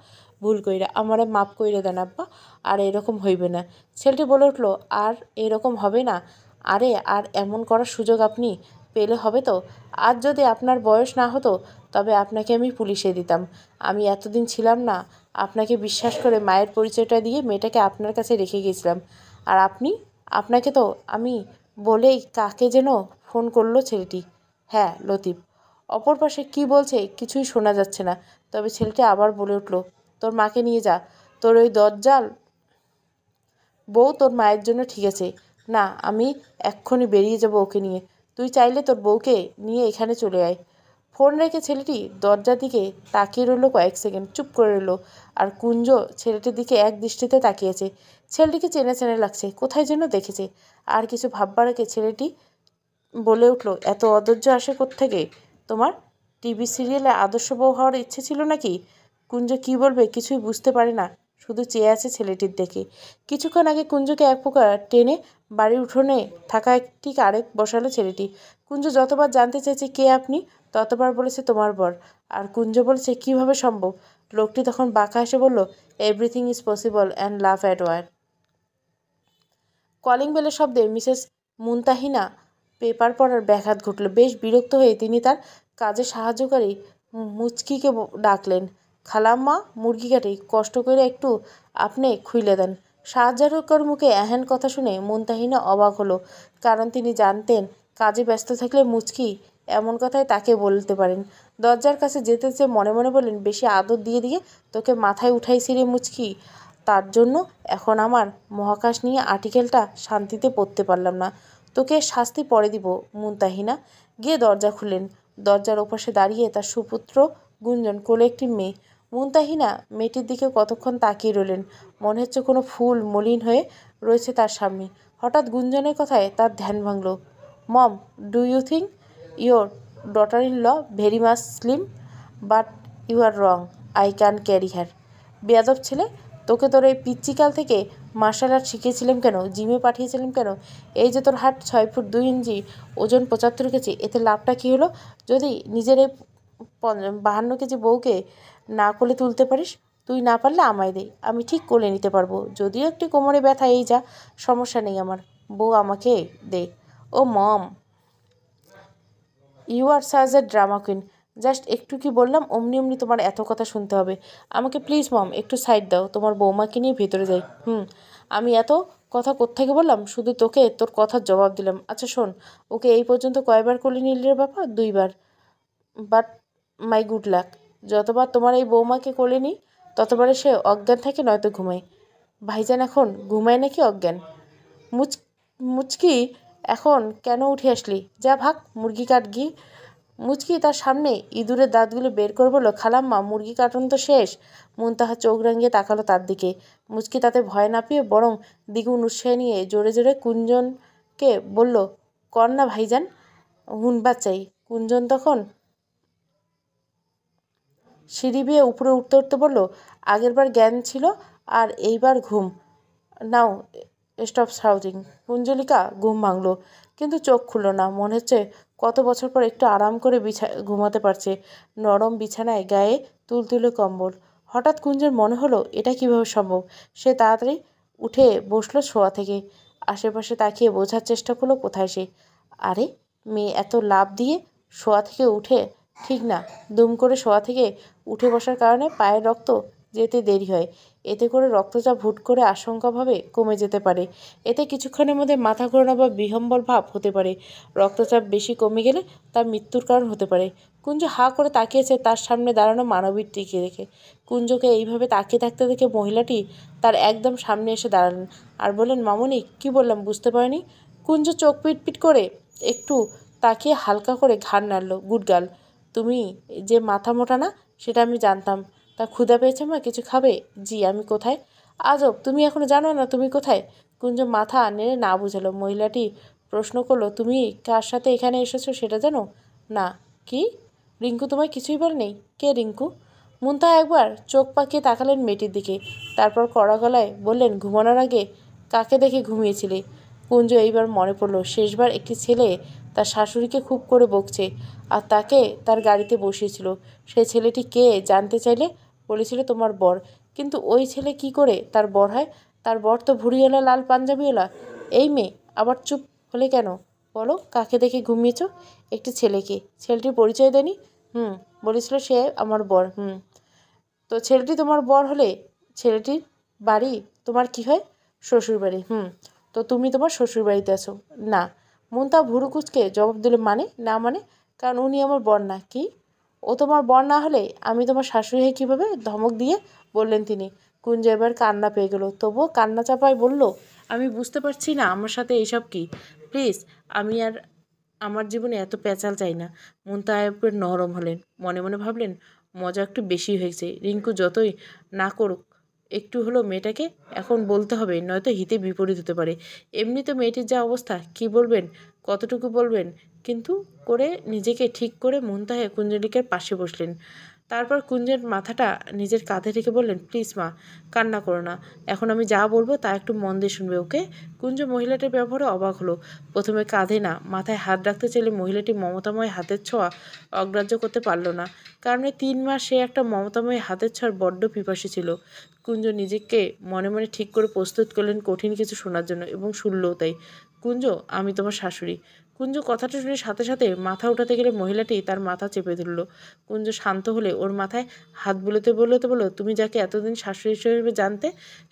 ভুল কইরা আমারে মাপ কইরে দেন আব্বা, আর এরকম হইবে না। ছেলেটি বলে উঠল, আর এরকম হবে না? আরে আর এমন করার সুযোগ আপনি পেলে হবে তো? আজ যদি আপনার বয়স না হতো তবে আপনাকে আমি পুলিশে দিতাম। আমি এতদিন ছিলাম না, আপনাকে বিশ্বাস করে মায়ের পরিচয়টা দিয়ে মেয়েটাকে আপনার কাছে রেখে গিয়েছিলাম। আর আপনাকে তো আমি বলেই কাকে যেন ফোন করলো ছেলেটি। হ্যাঁ, লতিফ। অপর পাশে কী বলছে কিছুই শোনা যাচ্ছে না। তবে ছেলেটি আবার বলে উঠল, তোর মাকে নিয়ে যা। তোর ওই দজ্জাল বউ তোর মায়ের জন্য ঠিক আছে না? আমি এক্ষুনি বেরিয়ে যাব ওকে নিয়ে। তুই চাইলে তোর বউকে নিয়ে এখানে চলে আয়। ফোন রেখে ছেলেটি দরজার দিকে তাকিয়ে রইল কয়েক সেকেন্ড, চুপ করে রইল। আর কুঞ্জ ছেলেটির দিকে এক দৃষ্টিতে তাকিয়েছে। ছেলেটিকে চেনা চেনা লাগছে, কোথায় যেন দেখেছে। আর কিছু ভাববার আগে ছেলেটি বলে উঠল, এত অধৈর্য আসে কোত্থেকে তোমার? টিভি সিরিয়ালে আদর্শ বউ হওয়ার ইচ্ছে ছিল নাকি? কুঞ্জ কী বলবে কিছুই বুঝতে পারে না, শুধু চেয়ে আছে ছেলেটির দিকে। কিছুক্ষণ আগে কুঞ্জকে এক প্রকার টেনে বাড়ির উঠোনে থাকা একটি আরেক বসালো ছেলেটি। কুঞ্জ যতবার জানতে চেয়েছে কে আপনি, ততবার বলেছে তোমার বর। আর কুঞ্জ বলেছে কিভাবে সম্ভব? লোকটি তখন বাঁকা হেসে বলল, everything is possible and love at war. Calling বেলের শব্দে মিসেস মুনতাহিনা পেপার পড়ার ব্যাঘাত ঘটল। বেশ বিরক্ত হয়ে তিনি তার কাজে সাহায্যকারী মুচকিকে ডাকলেন, খালাম্মা মুরগি কাটি কষ্ট করে একটু আপনি খুইলে দেন। সাহায্যকার মুখে এহেন কথা শুনে মুনতাহিনা অবাক হলো, কারণ তিনি জানতেন কাজে ব্যস্ত থাকলে মুচকি এমন কথাই তাকে বলতে পারেন। দরজার কাছে যেতে যেতে মনে মনে বললেন, বেশি আদর দিয়ে দিয়ে তোকে মাথায় উঠাইছি রে মুচকি, তার জন্য এখন আমার মহাকাশ নিয়ে আর্টিকেলটা শান্তিতে পড়তে পারলাম না। তোকে শাস্তি পরে দিব মুনতাহিনা। গিয়ে দরজা খুললেন। দরজার ওপাশে দাঁড়িয়ে তার সুপুত্র গুঞ্জন, কোলে একটি মেয়ে। মুনতাহিনা মেয়েটির দিকে কতক্ষণ তাকিয়ে রইলেন, মনে হচ্ছে কোনো ফুল মলিন হয়ে রয়েছে তার সামনে। হঠাৎ গুঞ্জনের কথায় তার ধ্যান ভাঙল। Mom, do you think your daughter in law very much slim? But you are wrong, I can carry her. বেয়াদব ছেলে, তোকে তোর এই পিচ্চিকাল থেকে মার্শাল আর্ট শিখিয়েছিলাম কেন, জিমে পাঠিয়েছিলাম কেন? এই যে তোর হাট 6 ফুট 2 ইঞ্চি, ওজন 75 কেজি, এতে লাভটা কী হলো? যদি নিজের এই 52 কেজি বউকে না কোলে তুলতে পারিস, তুই না পারলে আমায় দে, আমি ঠিক কোলে নিতে পারবো। যদিও একটি কোমরে ব্যথা, এই যা, সমস্যা নেই আমার, বউ আমাকে দে। ও মম, ইউ আর সাজ এ ড্রামা কুইন। জাস্ট একটু কি বললাম অমনি অমনি তোমার এত কথা শুনতে হবে? আমাকে প্লিজ মম একটু সাইড দাও, তোমার বৌমাকে নিয়ে ভেতরে যাই। আমি এত কথা কোত্থেকে বললাম? শুধু তোকে তোর কথার জবাব দিলাম। আচ্ছা শোন, ওকে এই পর্যন্ত কয়বার কোলে নিলি রে বাবা? 2 বার। বাট মাই গুড লাক, যতবার তোমার এই বৌমাকে কোলে নিই ততবারে সে অজ্ঞান থাকে নয়তো ঘুমায়। ভাইজান এখন ঘুমায় নাকি অজ্ঞান? মুচকি এখন কেন উঠে আসলি? যা ভাগ, মুরগি কাট গিয়ে। মুচকি তার সামনে ইঁদুরের দাঁতগুলো বের করে বলল, খালাম্মা মুরগি কাটুন তো শেষ। মুনতাহা চোখ রাঙিয়ে তাকালো তার দিকে। মুচকি তাতে ভয় না পেয়ে বরং দ্বিগুণ উৎসাহ নিয়ে জোরে জোরে কুঞ্জনকে বলল, কর না ভাইজান, হুনবাদ চাই। কুঞ্জন তখন সিঁড়ি বেয়ে উপরে উঠতে উঠতে বলল, আগেরবার জ্ঞান ছিল আর এইবার ঘুম। Now stop shouting. কুঞ্জলিকা ঘুম ভাঙল, কিন্তু চোখ খুলল না। মনে হচ্ছে কত বছর পর একটু আরাম করে ঘুমাতে পারছে। নরম বিছানায় গায়ে তুলতুলে কম্বল। হঠাৎ কুঞ্জের মনে হলো এটা কিভাবে সম্ভব। সে তাড়াতাড়ি উঠে বসলো শোয়া থেকে। আশেপাশে তাকিয়ে বোঝার চেষ্টা করলো কোথায় সে। আরে, মেয়ে এত লাফ দিয়ে শোয়া থেকে উঠে ঠিক না। দুম করে শোয়া থেকে উঠে বসার কারণে পায়ের রক্ত যেতে দেরি হয়। এতে করে রক্তচাপ হুট করে আশঙ্কাভাবে কমে যেতে পারে। এতে কিছুক্ষণের মধ্যে মাথা ঘোরানো বা বিহম্বল ভাব হতে পারে। রক্তচাপ বেশি কমে গেলে তার মৃত্যুর কারণ হতে পারে। কুঞ্জ হাঁ করে তাকিয়েছে তার সামনে দাঁড়ানো মানবীর টিকে রেখে। কুঞ্জকে এইভাবে তাকিয়ে থাকতে দেখে মহিলাটি তার একদম সামনে এসে দাঁড়ালেন আর বললেন, মামুনি, কি বললাম বুঝতে পারিনি? কুঞ্জ চোখ পিটপিট করে একটু তাকিয়ে হালকা করে ঘাড় নাড়ল। গুডগার্ল, তুমি যে মাথা মোটা না সেটা আমি জানতাম। তা ক্ষুধা পেয়েছে মা, কিছু খাবে? জি, আমি কোথায়? আজব, তুমি এখনো জানো না তুমি কোথায়? কুঞ্জ মাথা নেড়ে না বুঝালো। মহিলাটি প্রশ্ন করলো, তুমি কার সাথে এখানে এসেছো সেটা জানো? না। কি? রিঙ্কু তোমায় কিছুই বলেনি? কে রিঙ্কু? মুনতাহা একবার চোখ পাকিয়ে তাকালেন মেয়েটির দিকে, তারপর কড়া গলায় বললেন, ঘুমানোর আগে কাকে দেখে ঘুমিয়েছিলে? কুঞ্জ এইবার মনে পড়ল শেষবার একটি ছেলে তার শাশুড়িকে খুব করে বকছে আর তাকে তার গাড়িতে বসিয়েছিল। সেই ছেলেটি কে জানতে চাইলে বলেছিল তোমার বর। কিন্তু ওই ছেলে কি করে তার বর হয়? তার বর তো ভুড়িওয়ালা লাল পাঞ্জাবিওয়ালা। এই মেয়ে আবার চুপ হলে কেন? বলো, কাকে দেখে ঘুমিয়েছ? একটি ছেলেকে। ছেলেটির পরিচয় দেনি? বলেছিল সে আমার বর। তো ছেলেটি তোমার বর হলে ছেলেটির বাড়ি তোমার কি হয়? শ্বশুরবাড়ি। তো তুমি তোমার শ্বশুরবাড়িতে আছো? না। মুনতা ভুরু কুচকে জবাব দিল, মানে? না মানে? কারণ উনি আমার বর না। কি? ও তোমার বর না হলে আমি তোমার শাশুড়ি হয়ে কীভাবে? ধমক দিয়ে বললেন তিনি। কুঞ্জ এবার কান্না পেয়ে গেল, তবুও কান্না চাপায় বলল, আমি বুঝতে পারছি না আমার সাথে এইসব কি। প্লিজ, আমি আর আমার জীবনে এত পেঁচাল চাই না। মুনতাহা একবার নরম হলেন। মনে মনে ভাবলেন, মজা একটু বেশি হয়েছে। রিঙ্কু যতই না করুক, একটু হলো মেয়েটাকে এখন বলতে হবে, নয়তো হিতে বিপরীত হতে পারে। এমনি তো মেয়েটির যা অবস্থা, কি বলবেন, কতটুকু বলবেন? কিন্তু করে নিজেকে ঠিক করে মুনতাহা কুঞ্জলিকার পাশে বসলেন। তারপর কুঞ্জের মাথাটা নিজের কাঁধে রেখে বললেন, প্লিজ মা, কান্না করো না। এখন আমি যা বলবো তা একটু মন দিয়ে শুনবে, ওকে? কুঞ্জ মহিলাটির ব্যবহারে অবাক হলো। প্রথমে কাঁধে না, মাথায় হাত রাখতে চাইলে মহিলাটি মমতাময় হাতের ছোঁয়া অগ্রাহ্য করতে পারল না। কারণ 3 মাস সে একটা মমতাময় হাতের ছোঁয়ার বড্ড পিপাসী ছিল। কুঞ্জ নিজেকে মনে মনে ঠিক করে প্রস্তুত করলেন কঠিন কিছু শোনার জন্য, এবং শুনলও তাই। কুঞ্জ, আমি তোমার শাশুড়ি। কুঞ্জ কথাটা শুনে সাথে সাথে মাথা উঠাতে গেলে মহিলাটি তার মাথা চেপে ধরল। কুঞ্জ শান্ত হলে ওর মাথায় হাত বুলোতে বলতে বলল, তুমি যাকে এতদিন শাশুড়ি হিসেবে জানতে,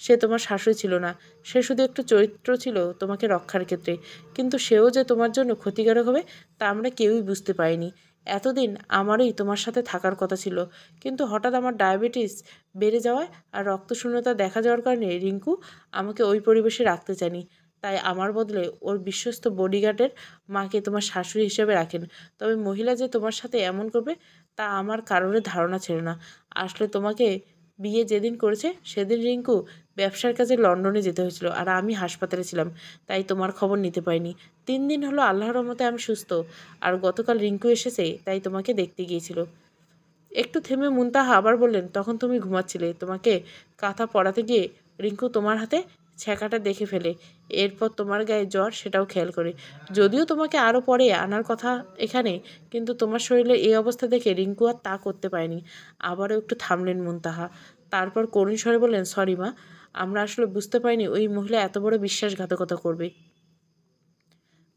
সে তোমার শাশুড়ি ছিল না। সে শুধু একটু চরিত্র ছিল তোমাকে রক্ষার ক্ষেত্রে। কিন্তু সেও যে তোমার জন্য ক্ষতিকারক হবে তা আমরা কেউই বুঝতে পারিনি। এতদিন আমারই তোমার সাথে থাকার কথা ছিল, কিন্তু হঠাৎ আমার ডায়াবেটিস বেড়ে যাওয়ায় আর রক্তশূন্যতা দেখা যাওয়ার কারণে রিঙ্কু আমাকে ওই পরিবেশে রাখতে চায়নি। তাই আমার বদলে ওর বিশ্বস্ত বডিগার্ডের মাকে তোমার শাশুড়ি হিসেবে রাখেন। তবে মহিলা যে তোমার সাথে এমন করবে তা আমার কারোর ধারণা ছিল না। আসলে তোমাকে বিয়ে যেদিন করেছে সেদিন রিঙ্কু ব্যবসার কাজে লন্ডনে যেতে হয়েছিল আর আমি হাসপাতালে ছিলাম, তাই তোমার খবর নিতে পারিনি। 3 দিন হলো আল্লাহর রহমতে আমি সুস্থ, আর গতকাল রিঙ্কু এসেছে তাই তোমাকে দেখতে গিয়েছিল। একটু থেমে মুনতাহা আবার বললেন, তখন তুমি ঘুমাচ্ছিলে। তোমাকে কাঁথা পরাতে গিয়ে রিঙ্কু তোমার হাতে ছ্যাঁকাটা দেখে ফেলে। এরপর তোমার গায়ে জ্বর সেটাও খেয়াল করে। যদিও তোমাকে আরও পরে আনার কথা এখানে, কিন্তু তোমার শরীরের এই অবস্থা দেখে রিঙ্কু আর তা করতে পারেনি। আবারও একটু থামলেন মুনতাহা, তারপর করুণ স্বরে বললেন, সরি মা, আমরা আসলে বুঝতে পারিনি ওই মহিলা এত বড় বিশ্বাসঘাতকতা করবে।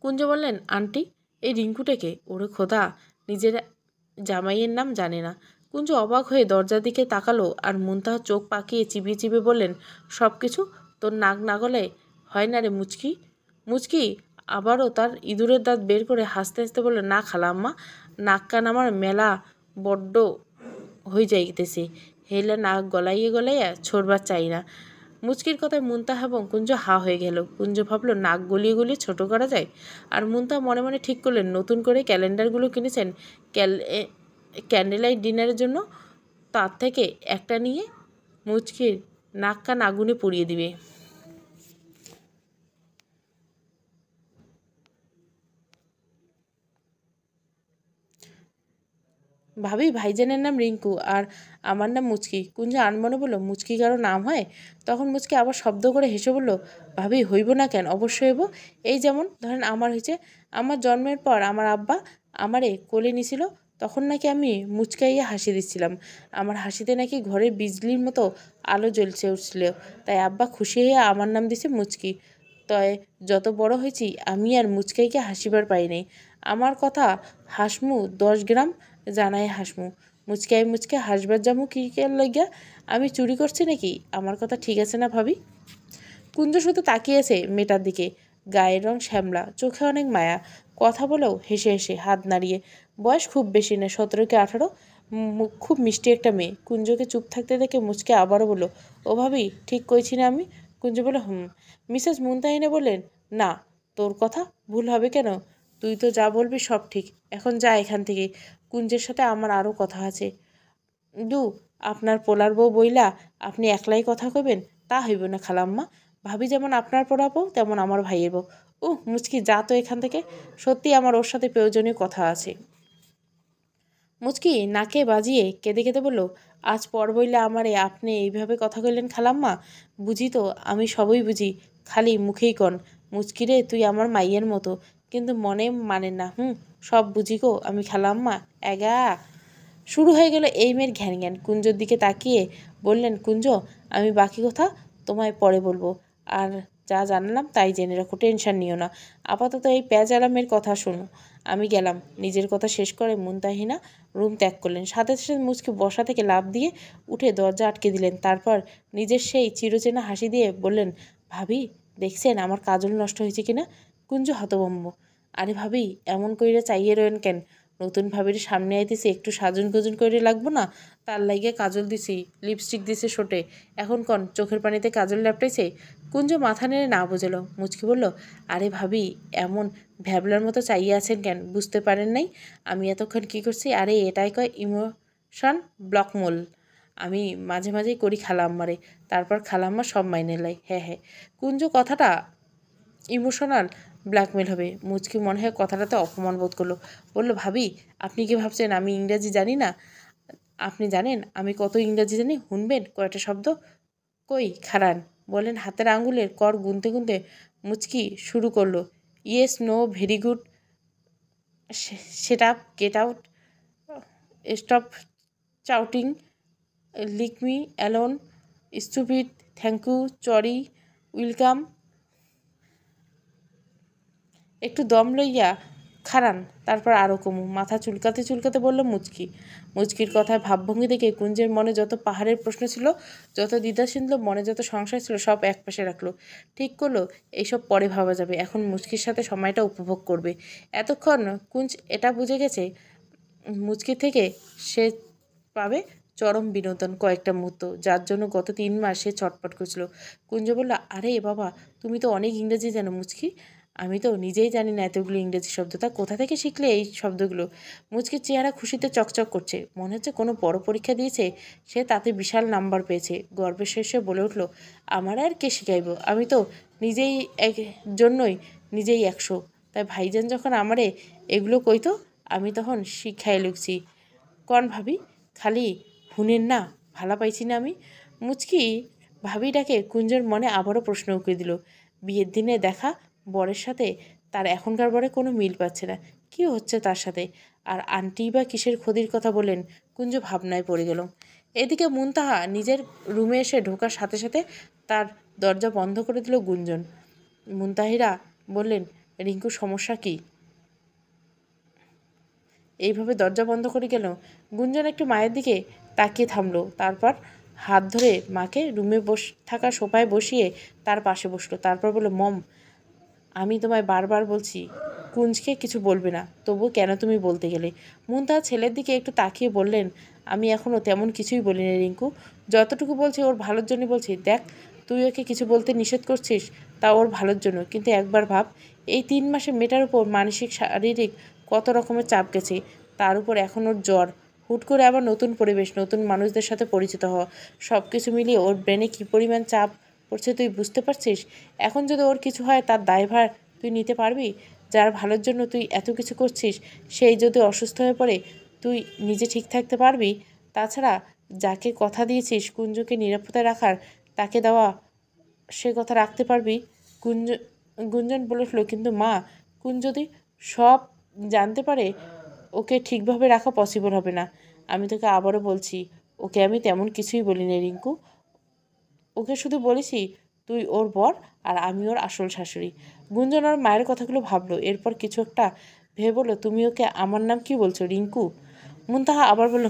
কুঞ্জ বললেন, আন্টি, এই রিঙ্কুটাকে? ওরে খোদা, নিজের জামাইয়ের নাম জানে না। কুঞ্জ অবাক হয়ে দরজার দিকে তাকালো আর মুনতাহা চোখ পাকিয়ে চিবিয়ে চিবিয়ে বললেন, সব কিছু তোর নাক না গলে হয় না রে মুচকি। মুচকি আবারও তার ইঁদুরের দাঁত বের করে হাসতে হাসতে বলল, না খালাম্মা, নাক কান আমার মেলা বড্ড হয়ে যাইতেছে। হেলে নাক গলাইয়ে গলাইয়া ছড়বার চাই না। মুচকির কথায় মুনতাহা এবং কুঞ্জ হা হয়ে গেল। কুঞ্জ ভাবলো নাক গলিয়ে গলিয়ে ছোট করা যায়, আর মুনতাহা মনে মনে ঠিক করলেন নতুন করে ক্যালেন্ডারগুলো কিনেছেন ক্যান্ডেল লাইট ডিনারের জন্য, তার থেকে একটা নিয়ে মুচকির নাক কান আগুনে পুড়িয়ে দিবে। ভাবি, ভাইজানের নাম রিঙ্কু আর আমার নাম মুচকি। কুঞ্জ আনমনে বলল, মুচকি কারো নাম হয়? তখন মুচকি আবার শব্দ করে হেসে বলল, ভাবি হইব না কেন, অবশ্যই হইব। এই যেমন ধরেন আমার হয়েছে, আমার জন্মের পর আমার আব্বা আমারে কোলে নিছিল, তখন নাকি আমি মুচকাইয়ে হাসি দিচ্ছিলাম। আমার হাসিতে নাকি ঘরের বিজলির মতো আলো জ্বলছে উঠছিল, তাই আব্বা খুশি হয়ে আমার নাম দিছে মুচকি। তয় যত বড় হয়েছি আমি আর মুচকাইকে হাসিবার পাই নাই। আমার কথা হাসমু 10 গ্রাম জানাই হাসমু, মুচকে হাসবার জামু কি লইগা? আমি চুরি করছি নাকি? আমার কথা ঠিক আছে না ভাবি? কুঞ্জ শুধু তাকিয়েছে মেয়েটার দিকে। গায়ের রং শ্যামলা, চোখে অনেক মায়া, কথা বলেও হেসে হেসে হাত নাড়িয়ে। বয়স খুব বেশি না, 17 কি 18। খুব মিষ্টি একটা মেয়ে। কুঞ্জকে চুপ থাকতে দেখে মুচকে আবারও বলল, ও ভাবি ঠিক কইছি না আমি? কুঞ্জ বলল, হুম। মিসেস মুনতাহিনে বললেন, না, তোর কথা ভুল হবে কেন? তুই তো যা বলবি সব ঠিক। এখন যা এখান থেকে, কুঞ্জের সাথে আমার আরও কথা আছে। দু আপনার পোলার বউ বইলা আপনি একলাই কথা কইবেন, তা হইব না খালাম্মা। ভাবি যেমন আপনার পোলা বউ, তেমন আমার ভাইয়ের বউ। মুচকি যা তো এখান থেকে, সত্যি আমার ওর সাথে প্রয়োজনীয় কথা আছে। মুচকি নাকে বাজিয়ে কেঁদে কেঁদে বলল, আজ পর বইলে আমারে আপনি এইভাবে কথা কইলেন খালাম্মা? বুঝি তো, আমি সবই বুঝি, খালি মুখেই কন। মুচকিরে তুই আমার মাইয়ের মতো, কিন্তু মনে মানে না। সব বুঝি গো আমি খালাম্মা, এগা। শুরু হয়ে গেল এই মেয়ের ঘ্যান ঘ্যান। কুঞ্জর দিকে তাকিয়ে বললেন, কুঞ্জ, আমি বাকি কথা তোমায় পরে বলবো, আর যা জানলাম তাই জেনে রাখো, টেনশন নিও না। আপাতত এই প্যাজারামের কথা শোনো। আমি গেলাম। নিজের কথা শেষ করে মুনতাহিনা রুম ত্যাগ করলেন। সাথে সাথে মুচকি বসা থেকে লাফ দিয়ে উঠে দরজা আটকে দিলেন। তারপর নিজের সেই চিরচেনা হাসি দিয়ে বললেন, ভাবি দেখছেন আমার কাজল নষ্ট হয়েছে কিনা? কুঞ্জ হতভম্ব। আরে ভাবি, এমন কইরা চাইয়ে রয়েন কেন? নতুন ভাবির সামনে আইতেছি, একটু সাজুন গুজুন করে লাগবো না? তার লাইগে কাজল দিছি, লিপস্টিক দিছে ঠোঁটে, এখন কন চোখের পানিতে কাজল ল্যাপটাইছে? কুঞ্জ মাথা নেড়ে না বোঝালো। মুচকি বলল, আরে ভাবি, এমন ভ্যাবলার মতো চাইয়ে আছেন কেন, বুঝতে পারেন নাই আমি এতক্ষণ কি করছি? আরে এটাই কয় ইমোশন ব্লকমোল। আমি মাঝে মাঝেই করি খালাম্মারে, তারপর খালাম্মা সব মাইনে লাই। হ্যাঁ হ্যাঁ। কুঞ্জ কথাটা ইমোশনাল ব্ল্যাকমেল হবে। মুচকি মনে হয় কথাটাতে অপমান বোধ করলো। বলল, ভাবি আপনি কি ভাবছেন আমি ইংরাজি জানি না? আপনি জানেন আমি কত ইংরাজি জানি, শুনবেন কয়টা শব্দ? কই খারান। বলেন হাতের আঙ্গুলের কর গুনতে গুনতে মুচকি শুরু করলো, yes, no, very good, shut up, get out, stop shouting, leave me alone, stupid, thank you, sorry, welcome. একটু দম লইয়া খারান, তারপর আরও কমু। মাথা চুলকাতে চুলকাতে বলল মুচকি। মুচকির কথায় ভাবভঙ্গি দেখে কুঞ্জের মনে যত পাহাড়ের প্রশ্ন ছিল, যত দ্বিধা ছিল, মনে যত সংশয় ছিল, সব এক পাশে রাখলো। ঠিক করলো এইসব পরে ভাবা যাবে, এখন মুচকির সাথে সময়টা উপভোগ করবে। এতক্ষণ কুঞ্জ এটা বুঝে গেছে, মুচকি থেকে সে পাবে চরম বিনোদন কয়েকটা মুহূর্ত, যার জন্য গত 3 মাস সে ছটপট করছিল। কুঞ্জ বলল, আরে বাবা, তুমি তো অনেক ইংরেজি জানো মুচকি। আমি তো নিজেই জানি না এতগুলো ইংরেজি শব্দ, তা কোথা থেকে শিখলে এই শব্দগুলো? মুচকির চেহারা খুশিতে চকচক করছে, মনে হচ্ছে কোনো বড় পরীক্ষা দিয়েছে, সে তাতে বিশাল নাম্বার পেয়েছে। গর্বের শেষে বলে উঠল, আমার আর কে শিখাইব, আমি তো নিজেই জন্যই নিজেই 100। তাই ভাইজান যখন আমারে এগুলো কইতো, আমি তখন শিক্ষায় লুকছি। কন ভাবি, খালি হুনেন না, ভালা পাইছি না আমি? মুচকি ভাবিটাকে কুঞ্জের মনে আবারও প্রশ্ন উঁকে দিল। বিয়ের দিনে দেখা বরের সাথে তার এখনকার বরে কোনো মিল পাচ্ছে না। কি হচ্ছে তার সাথে? আর আন্টি বা কিসের ক্ষতির কথা বলেন? কুঞ্জ ভাবনায় পড়ে গেল। এদিকে মুনতাহা নিজের রুমে এসে ঢোকার সাথে সাথে তার দরজা বন্ধ করে দিল গুঞ্জন। মুনতাহিরা বললেন, রিঙ্কুর সমস্যা কি? এইভাবে দরজা বন্ধ করে গেল। গুঞ্জন একটু মায়ের দিকে তাকিয়ে থামলো, তারপর হাত ধরে মাকে রুমে থাকা সোফায় বসিয়ে তার পাশে বসলো। তারপর বলল, মম, আমি তোমায় বারবার বলছি কুঞ্জকে কিছু বলবে না, তবু কেন তুমি বলতে গেলে? মুনতাহা ছেলের দিকে একটু তাকিয়ে বললেন, আমি এখনও তেমন কিছুই বলিনি রিঙ্কু, যতটুকু বলছি ওর ভালোর জন্য বলছি। দেখ, তুই ওকে কিছু বলতে নিষেধ করছিস, তা ওর ভালোর জন্য, কিন্তু একবার ভাব, এই 3 মাসে মেয়েটার উপর মানসিক শারীরিক কত রকমের চাপ গেছে। তার উপর এখন ওর জ্বর, হুট করে আবার নতুন পরিবেশ, নতুন মানুষদের সাথে পরিচিত হওয়া, সব কিছু মিলিয়ে ওর ব্রেনে কী পরিমাণ চাপ পড়ছে তুই বুঝতে পারছিস? এখন যদি ওর কিছু হয় তার দায়ভার তুই নিতে পারবি? যার ভালোর জন্য তুই এত কিছু করছিস, সেই যদি অসুস্থ হয়ে পড়ে তুই নিজে ঠিক থাকতে পারবি? তাছাড়া যাকে কথা দিয়েছিস কুঞ্জকে নিরাপত্তায় রাখার, তাকে দেওয়া সে কথা রাখতে পারবি? গুঞ্জন বলে উঠল, কিন্তু মা, কুঞ্জ যদি সব জানতে পারে ওকে ঠিকভাবে রাখা পসিবল হবে না। আমি তোকে আবারও বলছি, ওকে আমি তেমন কিছুই বলিনি রিঙ্কু। ওকে শুধু বলেছি তুই ওর বর আর আমি ওর আসল শাশুড়ি। গুঞ্জন ওর মায়ের কথাগুলো ভাবলো, এরপর কিছু একটা ভেবে বলল, তুমি ওকে আমার নাম কি বলছো রিঙ্কু? মুনতাহা আবার বলল,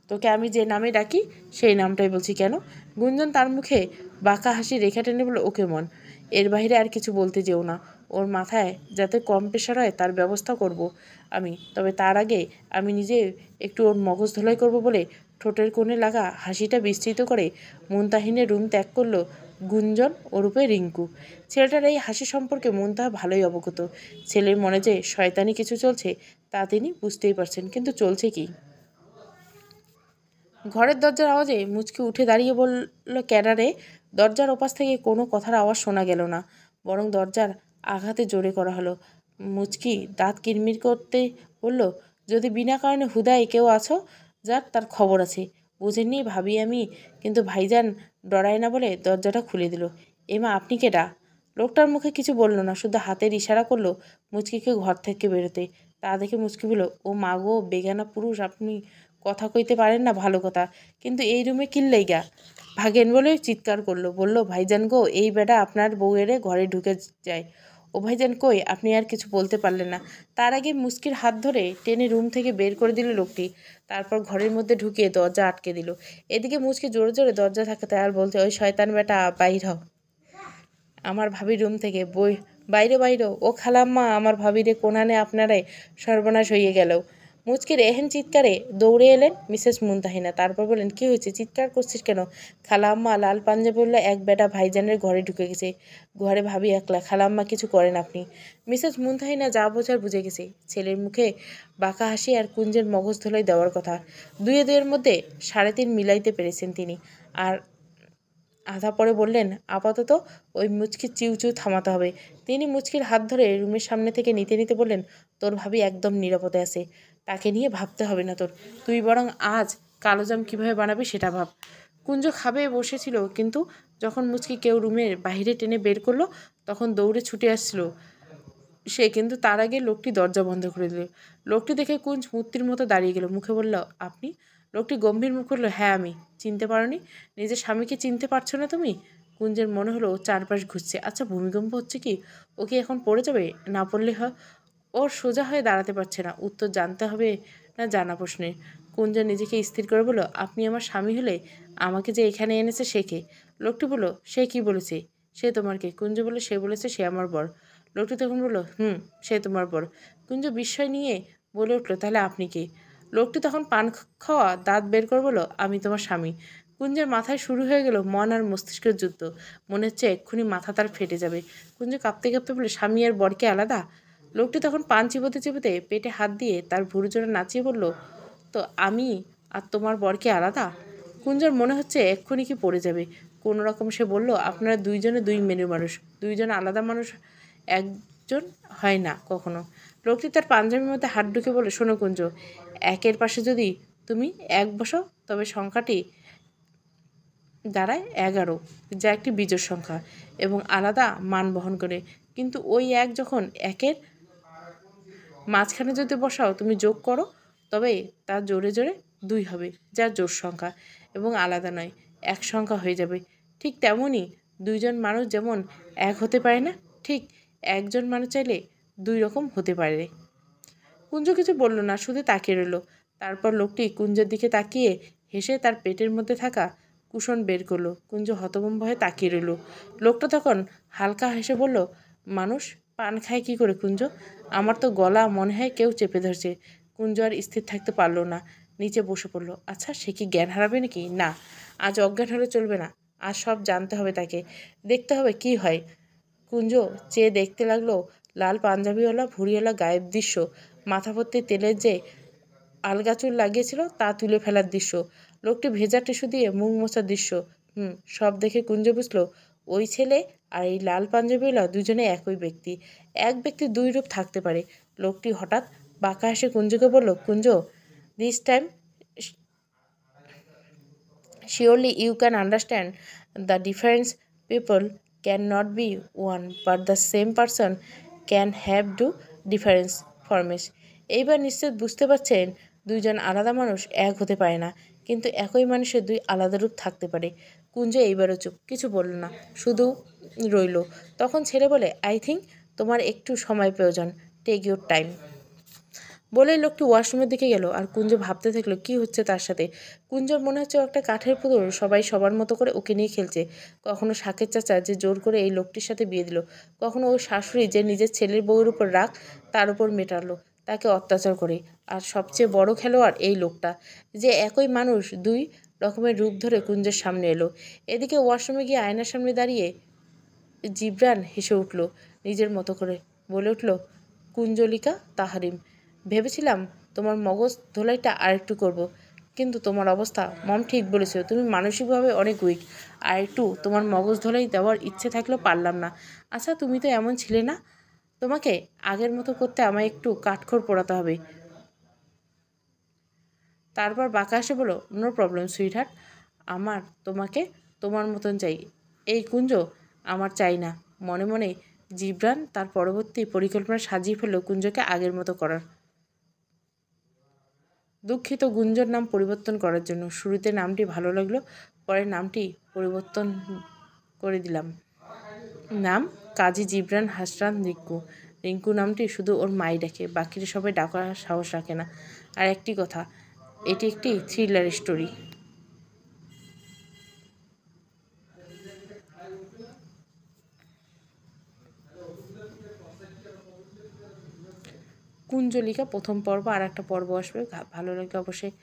তোকে আমি যে নামে ডাকি সেই নামটাই বলছি। কেন? গুঞ্জন তার মুখে বাঁকা হাসি রেখা টেনে বলল, ওকে মন, এর বাইরে আর কিছু বলতে যেও না। ওর মাথায় যাতে কম প্রেশার হয় তার ব্যবস্থা করব আমি, তবে তার আগে আমি নিজে একটু ওর মগজ ধোলাই করব বলে ঠোঁটের কোণে লাগা হাসিটা বিস্তৃত করে মুনতাহিনের রুম ত্যাগ করল গুঞ্জন ওরূপে রিঙ্কু। ছেলেটার এই হাসি সম্পর্কে মুনতাহা ভালোই অবগত। ছেলের মনে যে শয়তানি কিছু চলছে তা তিনি বুঝতেই পারছেন, কিন্তু চলছে কি? ঘরের দরজার আওয়াজে মুচকি উঠে দাঁড়িয়ে বলল, ক্যাডারে? দরজার ওপাশ থেকে কোনো কথার আওয়াজ শোনা গেল না, বরং দরজার আঘাতে জোরে করা হলো। মুচকি দাঁত কিরমির করতে বলল, যদি বিনা কারণে হুদায় কেউ আছো যার তার খবর আছে। বুঝেননি ভাবি আমি, কিন্তু ভাইজান ডরায় না বলে দরজাটা খুলে দিল। এমা, আপনি কেডা? লোকটার মুখে কিছু বলল না, শুধু হাতের ইশারা করলো মুচকিকে ঘর থেকে বেরোতে। তা দেখে মুচকি বলল, ও মাগো, বেগানা পুরুষ আপনি, কথা কইতে পারেন না ভালো কথা, কিন্তু এই রুমে কিল্লাইগা ভাগেন বলে চিৎকার করলো। বলল, ভাইজান গো, এই বেটা আপনার বউয়েরে ঘরে ঢুকে যায়। ও ভাইজান কই? আপনি আর কিছু বলতে পারলেন না। তার আগে মুচকির হাত ধরে টেনে রুম থেকে বের করে দিল লোকটি, তারপর ঘরের মধ্যে ঢুকিয়ে দরজা আটকে দিল। এদিকে মুচকি জোরে জোরে দরজা ধাক্কাতে আর বলতে, ওই শয়তান বেটা, বাইর হও আমার ভাবির রুম থেকে, বাইরে বাইরে। ও খালাম্মা, আমার ভাবিরে কোনানে আপনারাই সর্বনাশ হয়ে গেল। মুচকির এহেন চিৎকারে দৌড়ে এলেন মিসেস মুনতাহিনা। তারপর বললেন, কি হয়েছে, চিৎকার করছিস কেন? খালাম্মা, লাল পাঞ্জাবি বলল, এক বেটা ভাইজানের ঘরে ঢুকে গেছে। ঘরে ভাবি একলা, খালাম্মা কিছু করেন আপনি। মিসেস মুনতাহিনা যা বোঝার বুঝে গেছে। ছেলের মুখে বাঁকা হাসি আর কুঞ্জের মগজ ধোলাই দেওয়ার কথা, দুয়ে দুয়ের মধ্যে 3.5 মিলাইতে পেরেছেন তিনি। আর আধা পরে বললেন, আপাতত ওই মুচকির চিউচিউ থামাতে হবে। তিনি মুচকির হাত ধরে রুমের সামনে থেকে নিতে নিতে বললেন, তোর ভাবি একদম নিরাপদে আছে, তাকে নিয়ে ভাবতে হবে না তোর। তুই বরং আজ কালোজাম কীভাবে বানাবি সেটা ভাব। কুঞ্জ খাবে বসেছিল, কিন্তু যখন মুচকি কেউ রুমের বাইরে টেনে বের করলো তখন দৌড়ে ছুটে আসছিল সে, কিন্তু তার আগে লোকটি দরজা বন্ধ করে দিল। লোকটি দেখে কুঞ্জ মূর্তির মতো দাঁড়িয়ে গেল। মুখে বলল, আপনি? লোকটি গম্ভীর মুখ করল, হ্যাঁ আমি। চিনতে পারোনি? নিজের স্বামীকে চিনতে পারছো না তুমি? কুঞ্জের মনে হলো চারপাশ ঘুরছে। আচ্ছা, ভূমিকম্প হচ্ছে কি? ও কি এখন পড়ে যাবে? না পড়লে ওর সোজা হয়ে দাঁড়াতে পারছে না। উত্তর জানতে হবে না জানা প্রশ্নে। কুঞ্জ নিজেকে স্থির করে বলল, আপনি আমার স্বামী হলে আমাকে যে এখানে এনেছে সে কে? লোকটি বলল, সে কি বলেছে? সে তোমার কে? কুঞ্জ বলল, সে বলেছে সে আমার বর। লোকটি তখন বলল, সে তোমার বর। কুঞ্জ বিস্ময় নিয়ে বলে উঠল, তাহলে আপনি কে? লোকটি তখন পান খাওয়া দাঁত বের করে বলল, আমি তোমার স্বামী। কুঞ্জের মাথায় শুরু হয়ে গেল মন আর মস্তিষ্কের যুদ্ধ। মনে হচ্ছে এক্ষুনি মাথা তার ফেটে যাবে। কুঞ্জ কাঁপতে কাঁপতে বলে, স্বামী আর বরকে আলাদা? লোকটি তখন পান চিবোতে চিবোতে পেটে হাত দিয়ে তার ভুরু জোড়া নাচিয়ে বলল, তো আমি আর তোমার বরকে আলাদা? কুঞ্জর মনে হচ্ছে এক্ষুনি কি পড়ে যাবে। কোনো রকম সে বলল, আপনারা দুইজনে দুই মেরু মানুষ, দুইজন আলাদা মানুষ একজন হয় না কখনো। লোকটি তার পাঞ্জাবির মধ্যে হাত ঢুকে বলে, শোনো কুঞ্জ, একের পাশে যদি তুমি এক বসো তবে সংখ্যাটি দাঁড়ায় 11, যা একটি বিজোড় সংখ্যা এবং আলাদা মান বহন করে। কিন্তু ওই এক যখন একের মাঝখানে যদি বসাও, তুমি যোগ করো, তবে তা জোরে জোরে 2 হবে, যা জোড় সংখ্যা এবং আলাদা নয়, এক সংখ্যা হয়ে যাবে। ঠিক তেমনই দুইজন মানুষ যেমন এক হতে পারে না, ঠিক একজন মানুষ চাইলে 2 রকম হতে পারে। কুঞ্জ কিছু বলল না, শুধু তাকিয়ে রইল। তারপর লোকটি কুঞ্জের দিকে তাকিয়ে হেসে তার পেটের মধ্যে থাকা কুশন বের করলো। কুঞ্জ হতভম্ব হয়ে তাকিয়ে রইল। লোকটা তখন হালকা হেসে বলল, মানুষ পান খায় কি করে কুঞ্জ? আমার তো গলা মনে হয় কেউ চেপে ধরছে। কুঞ্জ আর স্থির থাকতে পারল না, নিচে বসে পড়ল। আচ্ছা, সে কি জ্ঞান হারাবে নাকি? না, আজ অজ্ঞান হলে চলবে না, আর সব জানতে হবে তাকে, দেখতে হবে কি হয়। কুঞ্জ চেয়ে দেখতে লাগলো লাল পাঞ্জাবিওয়ালা ভুঁড়িওয়ালা গায়েব দৃশ্য, মাথা ভর্তি তেলের যে আলগা চুল লাগিয়েছিল তা তুলে ফেলার দৃশ্য, লোকটি ভেজা টিস্যু দিয়ে মুখ মোছার দৃশ্য। সব দেখে কুঞ্জ বুঝলো ওই ছেলে আর এই লাল পাঞ্জাবিওয়ালা দুজনে একই ব্যক্তি। এক ব্যক্তির দুই রূপ থাকতে পারে। লোকটি হঠাৎ বাঁকা হেসে কুঞ্জকে বলল, Kunja, this time surely you can understand the difference. People cannot be one, but the same person can have two different forms. এইবার নিশ্চিত বুঝতে পারছেন দুইজন আলাদা মানুষ এক হতে পারে না, কিন্তু একই মানুষের দুই আলাদা রূপ থাকতে পারে। কুঞ্জ এইবারও চুপ, কিছু বলল না, শুধু রইল। তখন ছেলে বলে, আই থিঙ্ক তোমার একটু সময় প্রয়োজন, টেক ইউর টাইম। বলেই লোকটি ওয়াশরুমের দিকে গেল। আর কুঞ্জ ভাবতে থাকলো কি হচ্ছে তার সাথে। কুঞ্জর মনে হচ্ছে একটা কাঠের পুতুল, সবাই সবার মতো করে ওকে নিয়ে খেলছে। কখনো শাকের চাচা যে জোর করে এই লোকটির সাথে বিয়ে দিল, কখনো ওই শাশুড়ি যে নিজের ছেলের বউয়ের উপর রাগ তার উপর মেটালো তাকে অত্যাচার করে, আর সবচেয়ে বড় খেলোয়াড় এই লোকটা, যে একই মানুষ দুই রকমের রূপ ধরে কুঞ্জের সামনে এলো। এদিকে ওয়াশরুমে গিয়ে আয়নার সামনে দাঁড়িয়ে জিবরান হেসে উঠল নিজের মতো করে, বলে উঠল, কুঞ্জলিকা তাহারিম, ভেবেছিলাম তোমার মগজ ধোলাইটা আরেকটু করব, কিন্তু তোমার অবস্থা, মম ঠিক বলেছ, তুমি মানসিকভাবে অনেক উইক। আর একটু তোমার মগজ ধোলাই দেওয়ার ইচ্ছে থাকলেও পারলাম না। আচ্ছা, তুমি তো এমন ছিলে না, তোমাকে আগের মতো করতে আমায় একটু কাঠখড় পোড়াতে হবে। তারপর বাঁকা এসে বলো, নো প্রবলেম সুইট হার্ট, আমার তোমাকে তোমার মতন চাই। এই কুঞ্জ আমার চাই না। মনে মনে জিবরান তার পরবর্তী পরিকল্পনা সাজিয়ে ফেলল কুঞ্জকে আগের মতো করার। দুঃখিত গুঞ্জর নাম পরিবর্তন করার জন্য। শুরুতে নামটি ভালো লাগলো, পরে নামটি পরিবর্তন করে দিলাম। নাম কাজী জিবরান হাসরান রিঙ্কু। রিঙ্কু নামটি শুধু ওর মাই ডাকে, বাকিরা সবাই ডাকার সাহস রাখে না। আর একটি কথা, এটি একটি থ্রিলার স্টোরি। কুঞ্জলিকা প্রথম পর্ব, আর একটা পর্ব আসবে। ভালো লাগলে অবশ্যই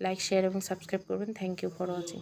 লাইক, শেয়ার এবং সাবস্ক্রাইব করবেন। Thank you for watching.